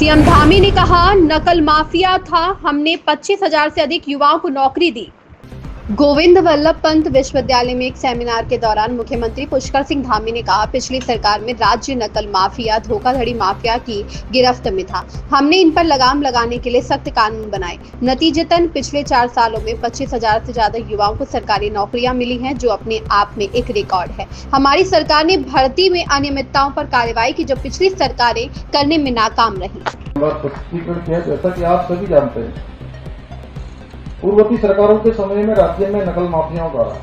CM Dhami ने कहा, नकल माफिया था, हमने 25,000 से अधिक युवाओं को नौकरी दी। गोविंद वल्लभ पंत विश्वविद्यालय में एक सेमिनार के दौरान मुख्यमंत्री पुष्कर सिंह धामी ने कहा, पिछली सरकार में राज्य नकल माफिया, धोखाधड़ी माफिया की गिरफ्त में था। हमने इन पर लगाम लगाने के लिए सख्त कानून बनाए। नतीजतन पिछले 4 सालों में 25,000 से ज्यादा युवाओं को सरकारी नौकरियां मिली हैं, जो अपने आप में एक रिकॉर्ड है। हमारी सरकार ने भर्ती में अनियमितताओं पर कार्रवाई की, जो पिछली सरकारें करने में नाकाम रही। जैसा कि आप सभी जानते हैं, पूर्ववर्ती सरकारों के समय में राज्य में नकल माफियाओं द्वारा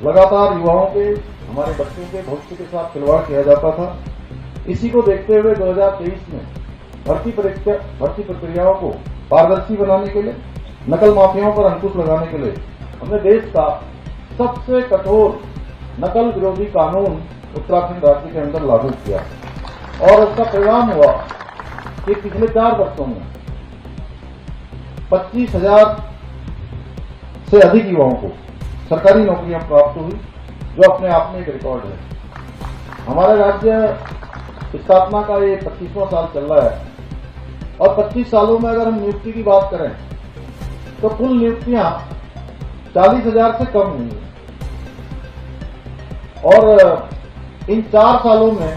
लगातार युवाओं के, हमारे बच्चों के भविष्य के साथ खिलवाड़ किया जाता था। इसी को देखते हुए 2023 में भर्ती प्रक्रियाओं को पारदर्शी बनाने के लिए, नकल माफियाओं पर अंकुश लगाने के लिए हमने देश का सबसे कठोर नकल विरोधी कानून उत्तराखंड राज्य के अंदर लागू किया और इसका परिणाम हुआ कि पिछले 4 वर्षों में 25,000 से अधिक युवाओं को सरकारी नौकरियां प्राप्त हुई, जो अपने आप में एक रिकॉर्ड है। हमारे राज्य स्थापना का ये 25वां साल चल रहा है और 25 सालों में अगर हम नियुक्ति की बात करें तो कुल नियुक्तियां 40,000 से कम हुई है और इन 4 सालों में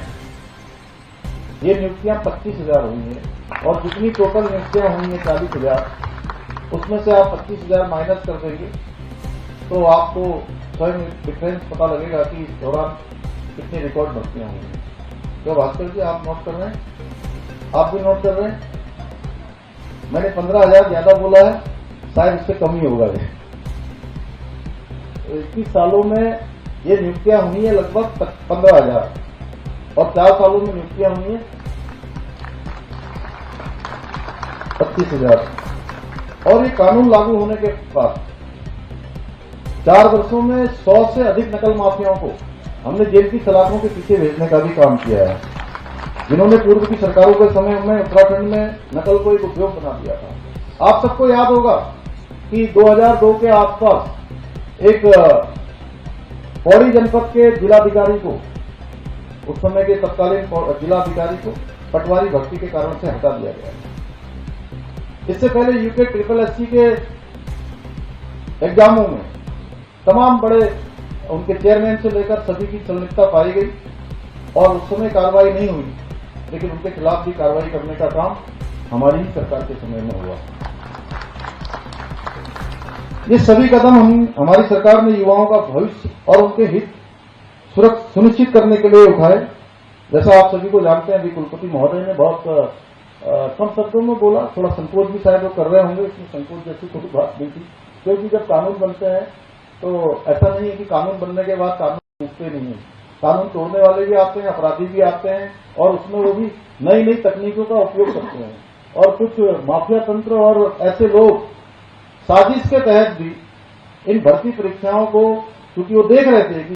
ये नियुक्तियां 25,000 हुई है और जितनी टोटल नियुक्तियां हुई हैं 40,000, उसमें से आप 25,000 माइनस कर देंगे तो आपको स्वयं डिफरेंस पता लगेगा कि इस दौरान कितनी रिकॉर्ड भर्तियां हुई हैं। तो भास्कर जी, आप नोट कर रहे हैं, आप भी नोट कर रहे हैं। मैंने 15,000 ज्यादा बोला है, शायद इससे कम ही होगा ये। 21 सालों में ये नियुक्तियां हुई है लगभग 15,000 और 4 सालों में नियुक्तियां हुई है 25,000। और ये कानून लागू होने के बाद 4 वर्षों में 100 से अधिक नकल माफियाओं को हमने जेल की सलाखों के पीछे भेजने का भी काम किया है, जिन्होंने पूर्व की सरकारों के समय में उत्तराखंड में नकल को एक उद्योग बना दिया था। आप सबको याद होगा कि 2002 के आसपास एक पौड़ी जनपद के जिलाधिकारी को, उस समय के तत्कालीन जिलाधिकारी को पटवारी भर्ती के कारण से हटा दिया गया। इससे पहले यूके SSC के एग्जामों में तमाम बड़े उनके चेयरमैन से लेकर सभी की संलिप्तता पाई गई और उस समय कार्रवाई नहीं हुई, लेकिन उनके खिलाफ भी कार्रवाई करने का काम हमारी ही सरकार के समय में हुआ। ये सभी कदम हमारी सरकार ने युवाओं का भविष्य और उनके हित सुनिश्चित करने के लिए उठाए। जैसा आप सभी को जानते हैं, अभी कुलपति महोदय ने बहुत कम शब्दों में बोला, थोड़ा संकोच भी शायद वो कर रहे होंगे, इसमें संकोच जैसी कोई बात नहीं थी, क्योंकि जब कानून बनते हैं तो ऐसा नहीं है कि कानून बनने के बाद कानून टूटते नहीं है। कानून तोड़ने वाले भी आते हैं, अपराधी भी आते हैं और उसमें वो भी नई नई तकनीकों का उपयोग करते हैं। और कुछ माफिया तंत्र और ऐसे लोग साजिश के तहत भी इन भर्ती परीक्षाओं को, क्योंकि वो देख रहे थे कि